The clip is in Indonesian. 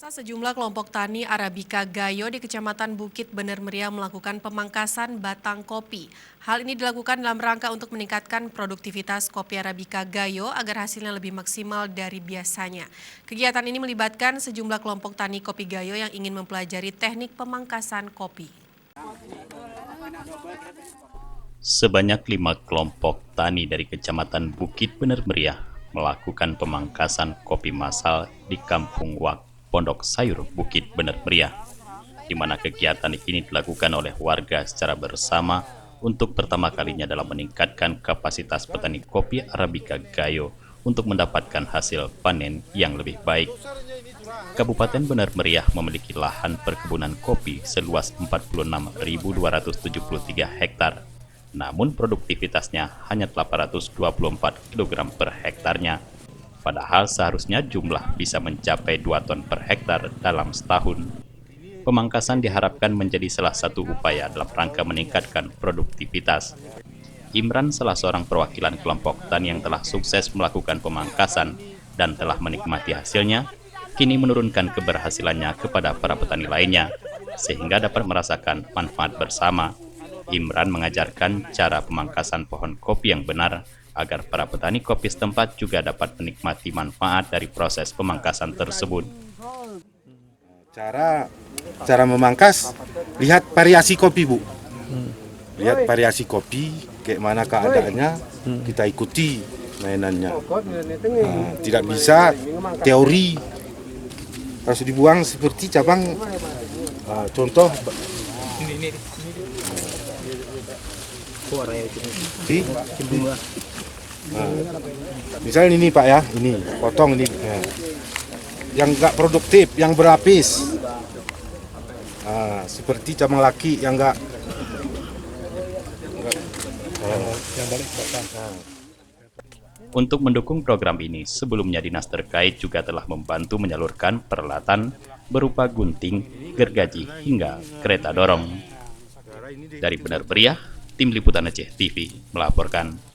Sejumlah kelompok tani Arabica Gayo di Kecamatan Bukit Bener Meriah melakukan pemangkasan batang kopi. Hal ini dilakukan dalam rangka untuk meningkatkan produktivitas kopi Arabica Gayo agar hasilnya lebih maksimal dari biasanya. Kegiatan ini melibatkan sejumlah kelompok tani kopi Gayo yang ingin mempelajari teknik pemangkasan kopi. Sebanyak 5 kelompok tani dari Kecamatan Bukit Bener Meriah melakukan pemangkasan kopi massal di Kampung Wak, Pondok Sayur, Bukit Bener Meriah, di mana kegiatan ini dilakukan oleh warga secara bersama untuk pertama kalinya dalam meningkatkan kapasitas petani kopi Arabica Gayo untuk mendapatkan hasil panen yang lebih baik. Kabupaten Bener Meriah memiliki lahan perkebunan kopi seluas 46.273 hektar. Namun produktivitasnya hanya 824 kg per hektarnya. Padahal seharusnya jumlah bisa mencapai 2 ton per hektar dalam setahun. Pemangkasan diharapkan menjadi salah satu upaya dalam rangka meningkatkan produktivitas. Imran, salah seorang perwakilan kelompok tani yang telah sukses melakukan pemangkasan dan telah menikmati hasilnya, kini menurunkan keberhasilannya kepada para petani lainnya, sehingga dapat merasakan manfaat bersama. Imran mengajarkan cara pemangkasan pohon kopi yang benar agar para petani kopi setempat juga dapat menikmati manfaat dari proses pemangkasan tersebut. Cara memangkas, lihat variasi kopi, Bu. Lihat variasi kopi, kayak mana keadaannya, kita ikuti mainannya. Tidak bisa teori, harus dibuang seperti cabang. Contoh, misalnya ini Pak ya, ini potong ini, yang enggak produktif, yang berlapis, seperti cabang laki yang enggak yang balik ke belakang. Untuk mendukung program ini, sebelumnya dinas terkait juga telah membantu menyalurkan peralatan berupa gunting, gergaji, hingga kereta dorong. Dari Bener Meriah, Tim Liputan Aceh TV melaporkan.